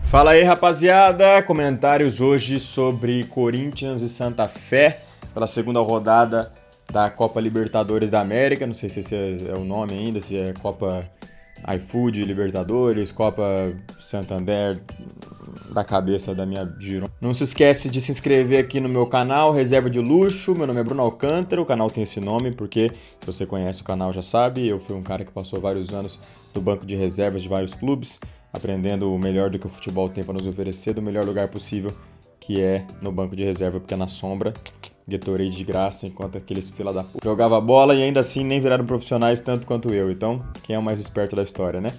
Fala aí, rapaziada! Comentários hoje sobre Corinthians e Santa Fé pela segunda rodada da Copa Libertadores da América. Não sei se esse é o nome ainda, se é Copa iFood Libertadores, Copa Santander, da cabeça da minha giro. Não se esquece de se inscrever aqui no meu canal, Reserva de Luxo. Meu nome é Bruno Alcântara, o canal tem esse nome porque, se você conhece o canal já sabe, eu fui um cara que passou vários anos no banco de reservas de vários clubes, aprendendo o melhor do que o futebol tem para nos oferecer, do melhor lugar possível, que é no banco de reserva, porque é na sombra, Gatorade de graça, enquanto aqueles fila da puta jogava bola e ainda assim nem viraram profissionais tanto quanto eu. Então, quem é o mais esperto da história, né?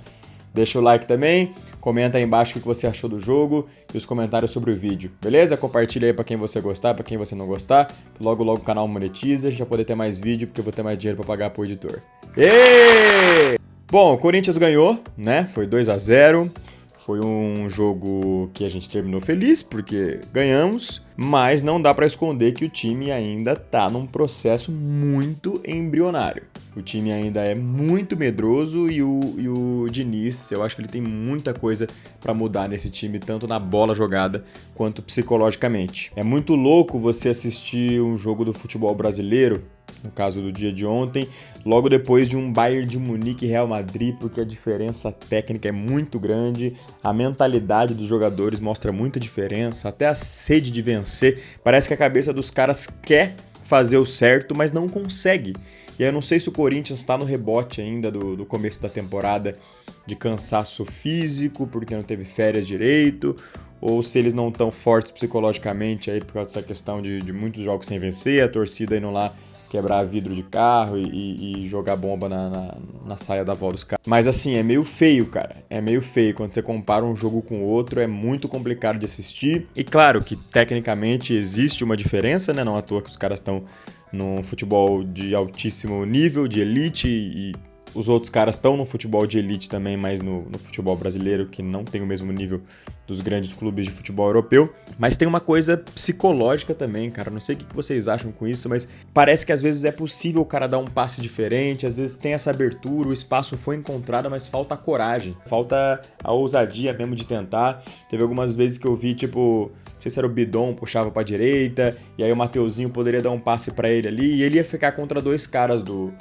Deixa o like também, comenta aí embaixo o que você achou do jogo e os comentários sobre o vídeo, beleza? Compartilha aí pra quem você gostar, pra quem você não gostar, que logo o canal monetiza, a gente vai poder ter mais vídeo, porque eu vou ter mais dinheiro pra pagar pro editor. Êêêê! Bom, o Corinthians ganhou, né? Foi 2-0. Foi um jogo que a gente terminou feliz, porque ganhamos, mas não dá pra esconder que o time ainda tá num processo muito embrionário. O time ainda é muito medroso e o Diniz, eu acho que ele tem muita coisa pra mudar nesse time, tanto na bola jogada quanto psicologicamente. É muito louco você assistir um jogo do futebol brasileiro, no caso do dia de ontem, logo depois de um Bayern de Munique e Real Madrid, porque a diferença técnica é muito grande, a mentalidade dos jogadores mostra muita diferença, até a sede de vencer. Parece que a cabeça dos caras quer fazer o certo, mas não consegue. E aí eu não sei se o Corinthians está no rebote ainda do começo da temporada, de cansaço físico, porque não teve férias direito, ou se eles não estão fortes psicologicamente aí por causa dessa questão de muitos jogos sem vencer, a torcida indo lá quebrar vidro de carro e jogar bomba na saia da avó dos caras. Mas assim, é meio feio, cara. É meio feio. Quando você compara um jogo com o outro, é muito complicado de assistir. E claro que tecnicamente existe uma diferença, né? Não à toa que os caras estão num futebol de altíssimo nível, de elite, e os outros caras estão no futebol de elite também, mas no futebol brasileiro, que não tem o mesmo nível dos grandes clubes de futebol europeu. Mas tem uma coisa psicológica também, cara. Não sei o que vocês acham com isso, mas parece que às vezes é possível o cara dar um passe diferente, às vezes tem essa abertura, o espaço foi encontrado, mas falta a coragem, falta a ousadia mesmo de tentar. Teve algumas vezes que eu vi, tipo, não sei se era o Bidon, puxava pra direita, e aí o Mateuzinho poderia dar um passe pra ele ali, e ele ia ficar contra dois caras do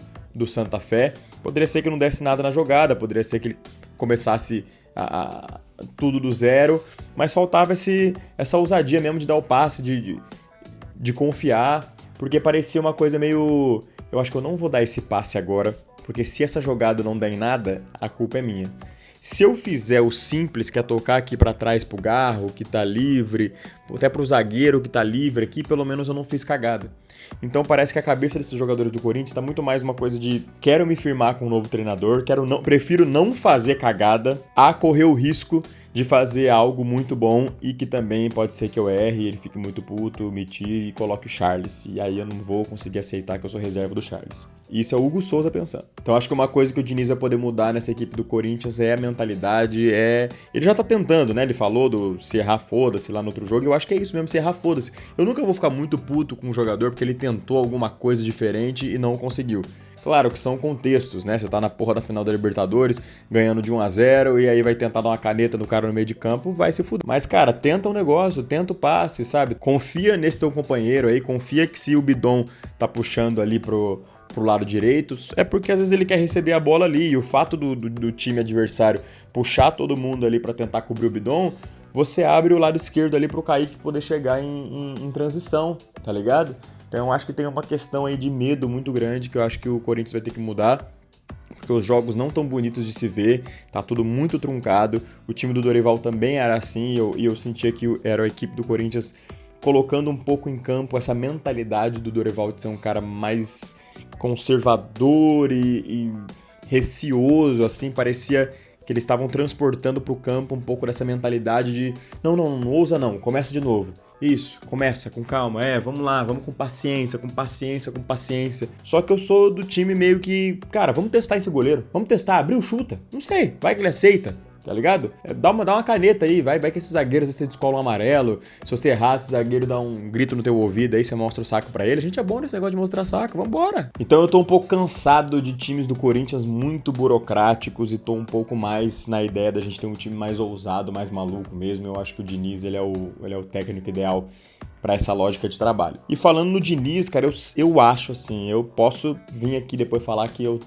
Santa Fé. Poderia ser que não desse nada na jogada, poderia ser que ele começasse tudo do zero, mas faltava essa ousadia mesmo de dar o passe, de confiar, porque parecia uma coisa meio... Eu acho que eu não vou dar esse passe agora, porque se essa jogada não der em nada, a culpa é minha. Se eu fizer o simples, que é tocar aqui pra trás pro Garro, que tá livre, até pro zagueiro que tá livre aqui, pelo menos eu não fiz cagada. Então parece que a cabeça desses jogadores do Corinthians tá muito mais uma coisa de quero me firmar com um novo treinador, prefiro não fazer cagada a correr o risco de fazer algo muito bom e que também pode ser que eu erre, ele fique muito puto, me tire e coloque o Charles. E aí eu não vou conseguir aceitar que eu sou reserva do Charles. Isso é o Hugo Souza pensando. Então acho que uma coisa que o Diniz vai poder mudar nessa equipe do Corinthians é a mentalidade, Ele já tá tentando, né? Ele falou do se errar, foda-se lá no outro jogo. Eu acho que é isso mesmo, se errar, foda-se. Eu nunca vou ficar muito puto com um jogador porque ele tentou alguma coisa diferente e não conseguiu. Claro que são contextos, né? Você tá na porra da final da Libertadores, ganhando de 1-0, e aí vai tentar dar uma caneta no cara no meio de campo, vai se fuder. Mas, cara, tenta um negócio, tenta o passe, sabe? Confia nesse teu companheiro aí, confia que se o Bidon tá puxando ali pro lado direito, é porque às vezes ele quer receber a bola ali, e o fato do time adversário puxar todo mundo ali pra tentar cobrir o Bidon, você abre o lado esquerdo ali pro Kaique poder chegar em transição, tá ligado? Então eu acho que tem uma questão aí de medo muito grande que eu acho que o Corinthians vai ter que mudar, porque os jogos não tão bonitos de se ver, tá tudo muito truncado. O time do Dorival também era assim, e eu sentia que era a equipe do Corinthians colocando um pouco em campo essa mentalidade do Dorival de ser um cara mais conservador e receoso, assim, parecia que eles estavam transportando para o campo um pouco dessa mentalidade de não ousa não, começa de novo. Isso, começa com calma, vamos lá, vamos com paciência, com paciência, com paciência. Só que eu sou do time meio que, cara, vamos testar esse goleiro, vamos testar, abriu, chuta, não sei, vai que ele aceita, tá ligado? Dá uma caneta aí, vai que esse zagueiro, às vezes você descola um amarelo, se você errar, esse zagueiro dá um grito no teu ouvido, aí você mostra o saco pra ele. A gente é bom nesse negócio de mostrar saco, vambora. Então eu tô um pouco cansado de times do Corinthians muito burocráticos e tô um pouco mais na ideia da gente ter um time mais ousado, mais maluco mesmo. Eu acho que o Diniz, ele é o técnico ideal para essa lógica de trabalho. E falando no Diniz, cara, eu acho assim, eu posso vir aqui depois falar que eu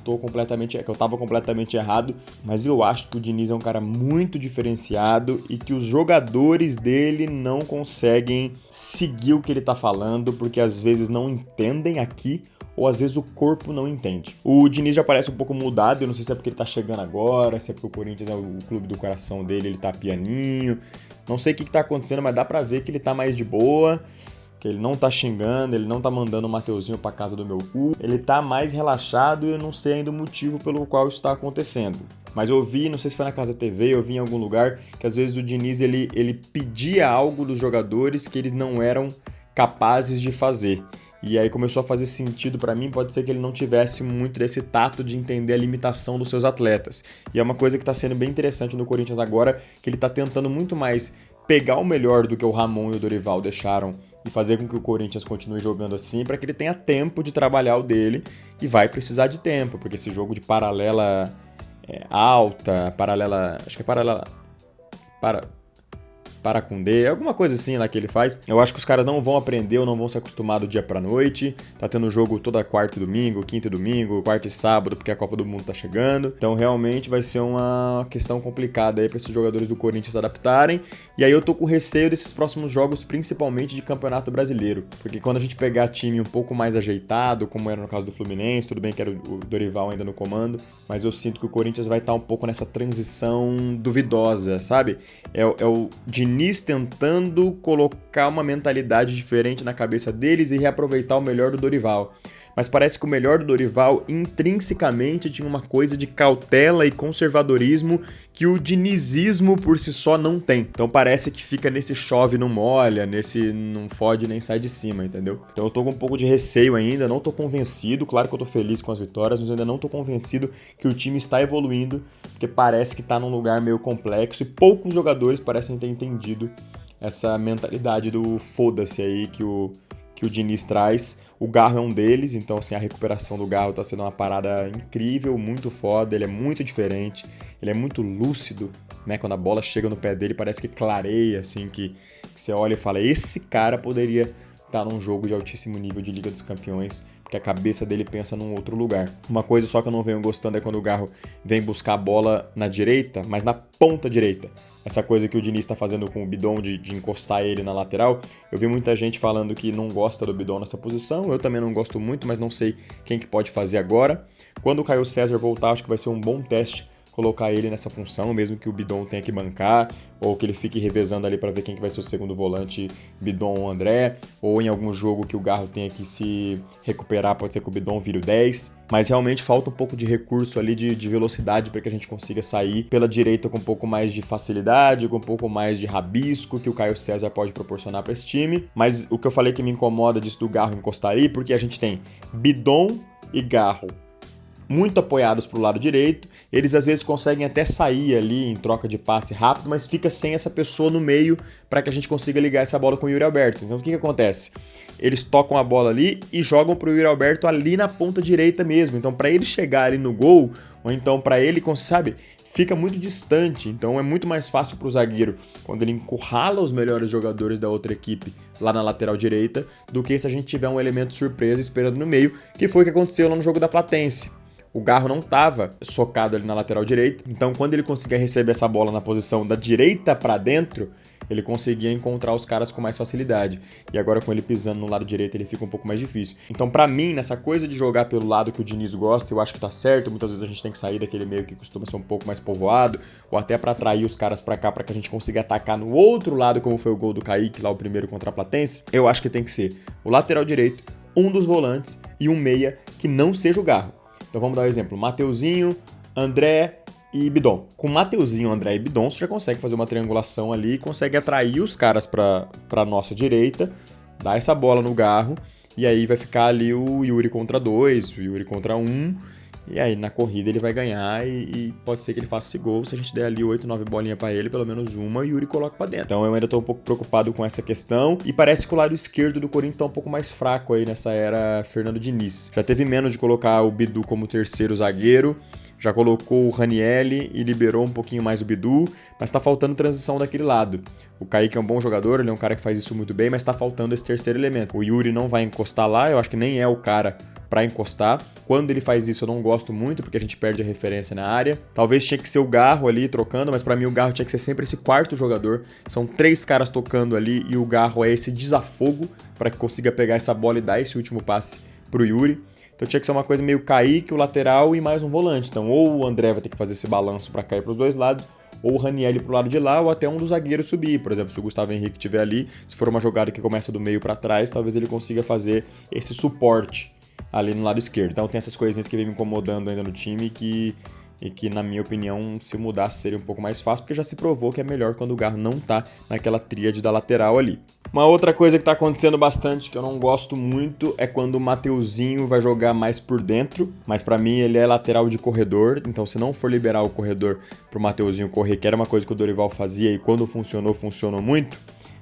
tava completamente errado, mas eu acho que o Diniz é um cara muito diferenciado e que os jogadores dele não conseguem seguir o que ele tá falando, porque às vezes não entendem aqui, ou às vezes o corpo não entende. O Diniz já parece um pouco mudado, eu não sei se é porque ele tá chegando agora, se é porque o Corinthians é o clube do coração dele, ele tá pianinho. Não sei o que tá acontecendo, mas dá pra ver que ele tá mais de boa, que ele não tá xingando, ele não tá mandando o Mateuzinho pra casa do meu cu. Ele tá mais relaxado e eu não sei ainda o motivo pelo qual isso tá acontecendo. Mas eu vi, não sei se foi na Casa TV, eu vi em algum lugar, que às vezes o Diniz ele pedia algo dos jogadores que eles não eram capazes de fazer. E aí começou a fazer sentido pra mim, pode ser que ele não tivesse muito desse tato de entender a limitação dos seus atletas. E é uma coisa que tá sendo bem interessante no Corinthians agora, que ele tá tentando muito mais pegar o melhor do que o Ramon e o Dorival deixaram e fazer com que o Corinthians continue jogando assim, para que ele tenha tempo de trabalhar o dele, e vai precisar de tempo, porque esse jogo de paralela alta, paralela, acho que é paralela, para com D, alguma coisa assim lá que ele faz. Eu acho que os caras não vão aprender ou não vão se acostumar do dia pra noite. Tá tendo jogo toda quarta e domingo, quinta e domingo, quarta e sábado, porque a Copa do Mundo tá chegando. Então realmente vai ser uma questão complicada aí pra esses jogadores do Corinthians se adaptarem. E aí eu tô com receio desses próximos jogos, principalmente de Campeonato Brasileiro. Porque quando a gente pegar time um pouco mais ajeitado, como era no caso do Fluminense, tudo bem que era o Dorival ainda no comando, mas eu sinto que o Corinthians vai estar um pouco nessa transição duvidosa, sabe? É o Diniz tentando colocar uma mentalidade diferente na cabeça deles e reaproveitar o melhor do Dorival. Mas parece que o melhor do Dorival intrinsecamente tinha uma coisa de cautela e conservadorismo que o dinizismo por si só não tem. Então parece que fica nesse chove não molha, nesse não fode nem sai de cima, entendeu? Então eu tô com um pouco de receio ainda, não tô convencido, claro que eu tô feliz com as vitórias, mas eu ainda não tô convencido que o time está evoluindo, porque parece que tá num lugar meio complexo e poucos jogadores parecem ter entendido essa mentalidade do foda-se aí que o Diniz traz. O Garro é um deles, então assim, a recuperação do Garro tá sendo uma parada incrível, muito foda, ele é muito diferente, ele é muito lúcido, né? Quando a bola chega no pé dele parece que clareia, assim, que você olha e fala, esse cara poderia estar num jogo de altíssimo nível de Liga dos Campeões, porque a cabeça dele pensa num outro lugar. Uma coisa só que eu não venho gostando é quando o Garro vem buscar a bola na direita, mas na ponta direita. Essa coisa que o Diniz está fazendo com o Bidon de encostar ele na lateral. Eu vi muita gente falando que não gosta do Bidon nessa posição, eu também não gosto muito, mas não sei quem que pode fazer agora. Quando o Caio César voltar, acho que vai ser um bom teste colocar ele nessa função, mesmo que o Bidon tenha que bancar, ou que ele fique revezando ali para ver quem que vai ser o segundo volante, Bidon ou André, ou em algum jogo que o Garro tenha que se recuperar, pode ser que o Bidon vire o 10, mas realmente falta um pouco de recurso ali de velocidade para que a gente consiga sair pela direita com um pouco mais de facilidade, com um pouco mais de rabisco que o Caio César pode proporcionar para esse time. Mas o que eu falei que me incomoda disso do Garro encostar aí, porque a gente tem Bidon e Garro muito apoiados para o lado direito, eles às vezes conseguem até sair ali em troca de passe rápido, mas fica sem essa pessoa no meio para que a gente consiga ligar essa bola com o Yuri Alberto. Então o que acontece? Eles tocam a bola ali e jogam para o Yuri Alberto ali na ponta direita mesmo. Então para ele chegar ali no gol, ou então para ele, sabe, fica muito distante. Então é muito mais fácil para o zagueiro, quando ele encurrala os melhores jogadores da outra equipe lá na lateral direita, do que se a gente tiver um elemento surpresa esperando no meio, que foi o que aconteceu lá no jogo da Platense. O Garro não estava socado ali na lateral direita, então quando ele conseguia receber essa bola na posição da direita para dentro, ele conseguia encontrar os caras com mais facilidade. E agora com ele pisando no lado direito, ele fica um pouco mais difícil. Então pra mim, nessa coisa de jogar pelo lado que o Diniz gosta, eu acho que tá certo. Muitas vezes a gente tem que sair daquele meio que costuma ser um pouco mais povoado, ou até pra atrair os caras pra cá, pra que a gente consiga atacar no outro lado, como foi o gol do Kaique lá, o primeiro contra a Platense. Eu acho que tem que ser o lateral direito, um dos volantes e um meia que não seja o Garro. Então vamos dar um exemplo, Mateuzinho, André e Bidon. Com Mateuzinho, André e Bidon, você já consegue fazer uma triangulação ali, consegue atrair os caras para a nossa direita, dar essa bola no Garro, e aí vai ficar ali o Yuri contra 2, o Yuri contra 1, E aí, na corrida, ele vai ganhar e pode ser que ele faça esse gol. Se a gente der ali 8, 9 bolinhas pra ele, pelo menos uma, e o Yuri coloca pra dentro. Então eu ainda tô um pouco preocupado com essa questão. E parece que o lado esquerdo do Corinthians tá um pouco mais fraco aí nessa era Fernando Diniz. Já teve menos de colocar o Bidu como terceiro zagueiro. Já colocou o Ranielli e liberou um pouquinho mais o Bidu, mas tá faltando transição daquele lado. O Kaique é um bom jogador, ele é um cara que faz isso muito bem, mas tá faltando esse terceiro elemento. O Yuri não vai encostar lá, eu acho que nem é o cara pra encostar. Quando ele faz isso eu não gosto muito, porque a gente perde a referência na área. Talvez tinha que ser o Garro ali trocando, mas pra mim o Garro tinha que ser sempre esse quarto jogador. São 3 caras tocando ali e o Garro é esse desafogo para que consiga pegar essa bola e dar esse último passe pro Yuri. Então tinha que ser uma coisa meio Kaique, o lateral e mais um volante. Então ou o André vai ter que fazer esse balanço para cair para os dois lados, ou o Ranielli pro lado de lá, ou até um dos zagueiros subir. Por exemplo, se o Gustavo Henrique estiver ali, se for uma jogada que começa do meio para trás, talvez ele consiga fazer esse suporte ali no lado esquerdo. Então tem essas coisinhas que vem me incomodando ainda no time e que, na minha opinião, se mudasse seria um pouco mais fácil, porque já se provou que é melhor quando o Garro não tá naquela tríade da lateral ali. Uma outra coisa que tá acontecendo bastante, que eu não gosto muito, é quando o Mateuzinho vai jogar mais por dentro, mas pra mim ele é lateral de corredor, então se não for liberar o corredor pro Mateuzinho correr, que era uma coisa que o Dorival fazia e quando funcionou, funcionou muito,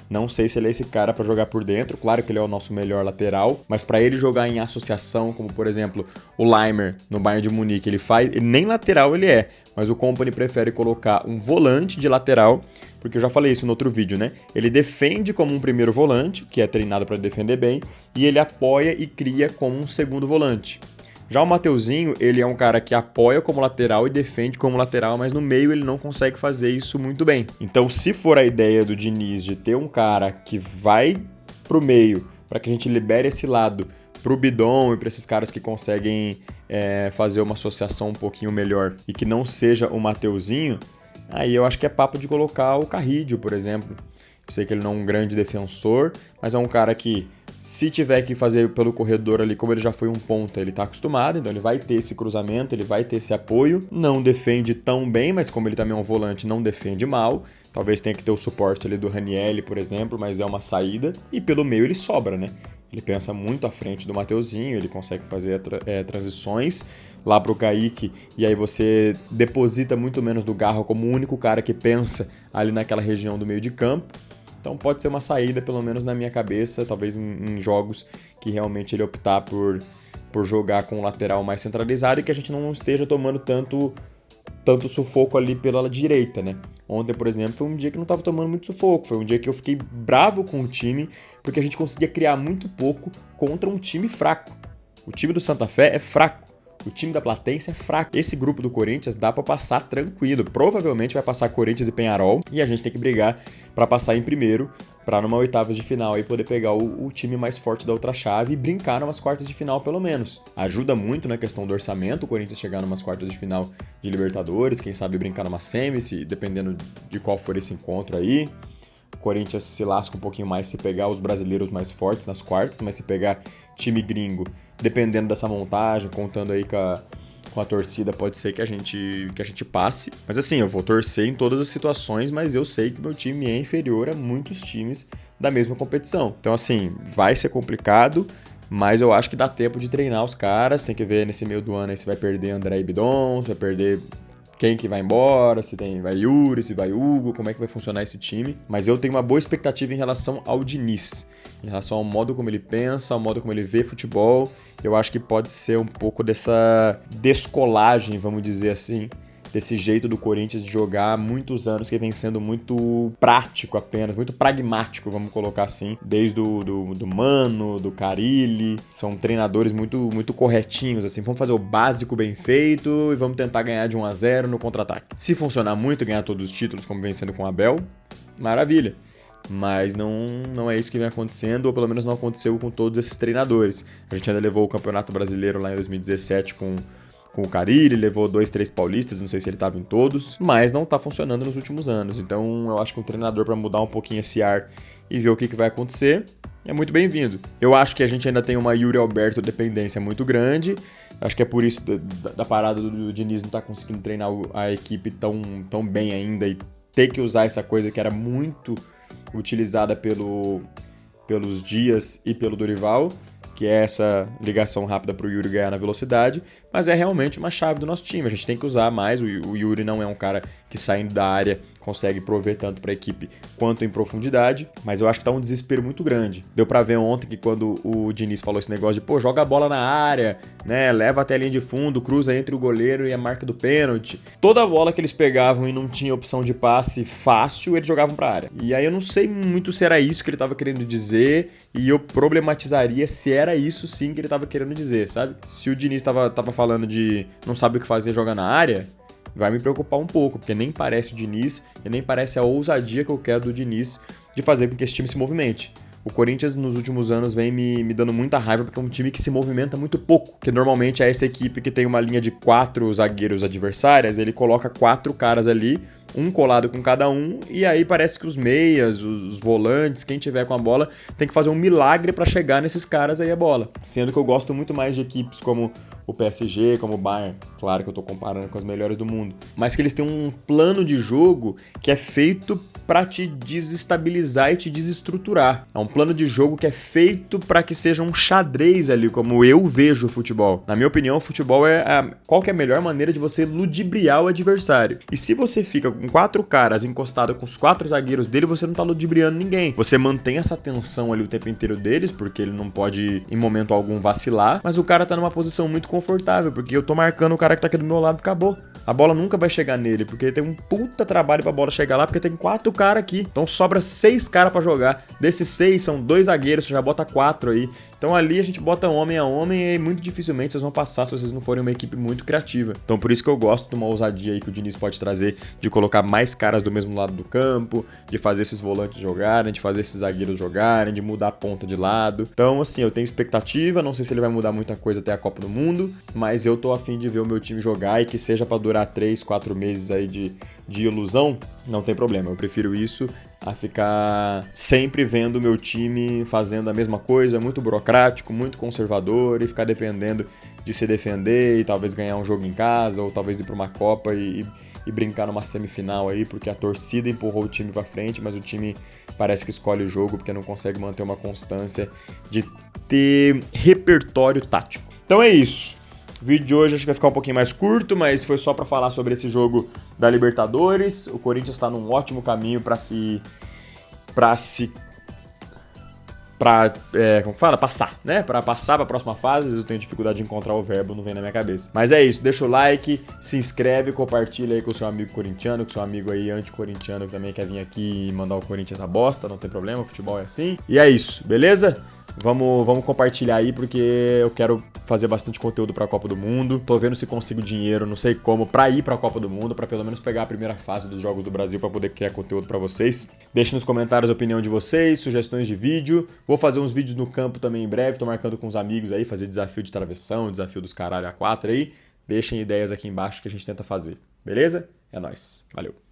não sei se ele é esse cara pra jogar por dentro. Claro que ele é o nosso melhor lateral, mas pra ele jogar em associação, como por exemplo o Laimer no Bayern de Munique, ele nem lateral ele é, mas o Kompany prefere colocar um volante de lateral, porque eu já falei isso no outro vídeo, né? Ele defende como um primeiro volante, que é treinado pra defender bem, e ele apoia e cria como um segundo volante. Já o Mateuzinho, ele é um cara que apoia como lateral e defende como lateral, mas no meio ele não consegue fazer isso muito bem. Então, se for a ideia do Diniz de ter um cara que vai pro meio, para que a gente libere esse lado pro Bidon e para esses caras que conseguem fazer uma associação um pouquinho melhor e que não seja o Mateuzinho, aí eu acho que é papo de colocar o Carrídio, por exemplo. Eu sei que ele não é um grande defensor, mas é um cara que, se tiver que fazer pelo corredor ali, como ele já foi um ponta, ele tá acostumado, então ele vai ter esse cruzamento, ele vai ter esse apoio. Não defende tão bem, mas como ele também é um volante, não defende mal. Talvez tenha que ter o suporte ali do Ranielli, por exemplo, mas é uma saída. E pelo meio ele sobra, né? Ele pensa muito à frente do Mateuzinho, ele consegue fazer transições lá pro Kaique, e aí você deposita muito menos do Garro como o único cara que pensa ali naquela região do meio de campo. Então pode ser uma saída, pelo menos na minha cabeça, talvez em jogos que realmente ele optar por jogar com o lateral mais centralizado e que a gente não esteja tomando tanto sufoco ali pela direita, né? Ontem, por exemplo, foi um dia que não estava tomando muito sufoco, foi um dia que eu fiquei bravo com o time, porque a gente conseguia criar muito pouco contra um time fraco. O time do Santa Fé é fraco. O time da Platense é fraco. Esse grupo do Corinthians dá pra passar tranquilo. Provavelmente vai passar Corinthians e Peñarol. E a gente tem que brigar pra passar em primeiro, pra numa oitavas de final aí poder pegar o time mais forte da outra chave e brincar numas quartas de final pelo menos. Ajuda muito na questão do orçamento o Corinthians chegar numas quartas de final de Libertadores, quem sabe brincar numa semi, dependendo de qual for esse encontro aí. O Corinthians se lasca um pouquinho mais se pegar os brasileiros mais fortes nas quartas, mas se pegar time gringo, dependendo dessa montagem, contando aí com a torcida, pode ser que a gente passe. Mas assim, eu vou torcer em todas as situações, mas eu sei que o meu time é inferior a muitos times da mesma competição. Então assim, vai ser complicado, mas eu acho que dá tempo de treinar os caras. Tem que ver nesse meio do ano aí se vai perder André e Bidon, se vai perder quem que vai embora, se vai Yuri, se vai Hugo, como é que vai funcionar esse time. Mas eu tenho uma boa expectativa em relação ao Diniz, em relação ao modo como ele pensa, ao modo como ele vê futebol. Eu acho que pode ser um pouco dessa descolagem, vamos dizer assim, desse jeito do Corinthians de jogar há muitos anos, que vem sendo muito prático apenas, muito pragmático, vamos colocar assim, desde do Mano, do Carille. São treinadores muito corretinhos, assim, vamos fazer o básico bem feito e vamos tentar ganhar de 1-0 no contra-ataque. Se funcionar muito, ganhar todos os títulos, como vem sendo com o Abel, maravilha. Mas não é isso que vem acontecendo, ou pelo menos não aconteceu com todos esses treinadores. A gente ainda levou o Campeonato Brasileiro lá em 2017 com o Carille, levou 2, 3 paulistas, não sei se ele estava em todos, mas não está funcionando nos últimos anos. Então eu acho que um treinador para mudar um pouquinho esse ar e ver o que vai acontecer é muito bem-vindo. Eu acho que a gente ainda tem uma Yuri Alberto dependência muito grande, acho que é por isso da parada do Diniz não estar conseguindo treinar a equipe tão bem ainda e ter que usar essa coisa que era muito utilizada pelos Dias e pelo Dorival, que é essa ligação rápida para o Yuri ganhar na velocidade, mas é realmente uma chave do nosso time. A gente tem que usar mais. O Yuri não é um cara que saindo da área consegue prover tanto para a equipe quanto em profundidade, mas eu acho que tá um desespero muito grande. Deu para ver ontem que quando o Diniz falou esse negócio de, pô, joga a bola na área, né, leva até a linha de fundo, cruza entre o goleiro e a marca do pênalti. Toda bola que eles pegavam e não tinha opção de passe fácil, eles jogavam para a área. E aí eu não sei muito se era isso que ele tava querendo dizer, e eu problematizaria se era isso sim que ele tava querendo dizer, sabe? Se o Diniz tava falando de não sabe o que fazer, joga na área, vai me preocupar um pouco, porque nem parece o Diniz e nem parece a ousadia que eu quero do Diniz de fazer com que esse time se movimente. O Corinthians nos últimos anos vem me dando muita raiva porque é um time que se movimenta muito pouco, que normalmente é essa equipe que tem uma linha de 4 zagueiros adversárias, ele coloca 4 caras ali, um colado com cada um, e aí parece que os meias, os volantes, quem tiver com a bola, tem que fazer um milagre para chegar nesses caras aí a bola. Sendo que eu gosto muito mais de equipes como o PSG, como o Bayern, claro que eu tô comparando com as melhores do mundo, mas que eles têm um plano de jogo que é feito para te desestabilizar e te desestruturar. É um plano de jogo que é feito para que seja um xadrez ali, como eu vejo o futebol. Na minha opinião, o futebol qual que é a melhor maneira de você ludibriar o adversário. E se você fica com 4 caras encostados com os 4 zagueiros dele, você não tá ludibriando ninguém. Você mantém essa tensão ali o tempo inteiro deles, porque ele não pode, em momento algum, vacilar, mas o cara tá numa posição muito confortável, porque eu tô marcando o cara que tá aqui do meu lado, acabou. A bola nunca vai chegar nele, porque tem um puta trabalho pra bola chegar lá, porque tem 4 caras aqui. Então sobra 6 caras pra jogar. Desses 6, são 2 zagueiros, você já bota 4 aí. Então ali a gente bota homem a homem e muito dificilmente vocês vão passar se vocês não forem uma equipe muito criativa. Então por isso que eu gosto de uma ousadia aí que o Diniz pode trazer, de colocar mais caras do mesmo lado do campo, de fazer esses volantes jogarem, de fazer esses zagueiros jogarem, de mudar a ponta de lado. Então assim, eu tenho expectativa, não sei se ele vai mudar muita coisa até a Copa do Mundo, mas eu tô a fim de ver o meu time jogar e que seja pra durar 3, 4 meses aí de ilusão, não tem problema. Eu prefiro isso a ficar sempre vendo o meu time fazendo a mesma coisa, muito burocrático, muito conservador, e ficar dependendo de se defender e talvez ganhar um jogo em casa, ou talvez ir para uma Copa e brincar numa semifinal aí, porque a torcida empurrou o time para frente, mas o time parece que escolhe o jogo porque não consegue manter uma constância de ter repertório tático. Então é isso. O vídeo de hoje acho que vai ficar um pouquinho mais curto, mas foi só para falar sobre esse jogo da Libertadores. O Corinthians está num ótimo caminho passar, né? Para passar para a próxima fase. Eu tenho dificuldade de encontrar o verbo, não vem na minha cabeça. Mas é isso, deixa o like, se inscreve, compartilha aí com o seu amigo corintiano, com o seu amigo aí anti-corintiano que também quer vir aqui e mandar o Corinthians a bosta, não tem problema, o futebol é assim. E é isso, beleza? Vamos compartilhar aí, porque eu quero fazer bastante conteúdo pra Copa do Mundo. Tô vendo se consigo dinheiro, não sei como, pra ir pra Copa do Mundo, pra pelo menos pegar a primeira fase dos Jogos do Brasil pra poder criar conteúdo pra vocês. Deixem nos comentários a opinião de vocês, sugestões de vídeo. Vou fazer uns vídeos no campo também em breve, tô marcando com os amigos aí, fazer desafio de travessão, desafio dos caralho A4 aí. Deixem ideias aqui embaixo que a gente tenta fazer, beleza? É nóis, valeu!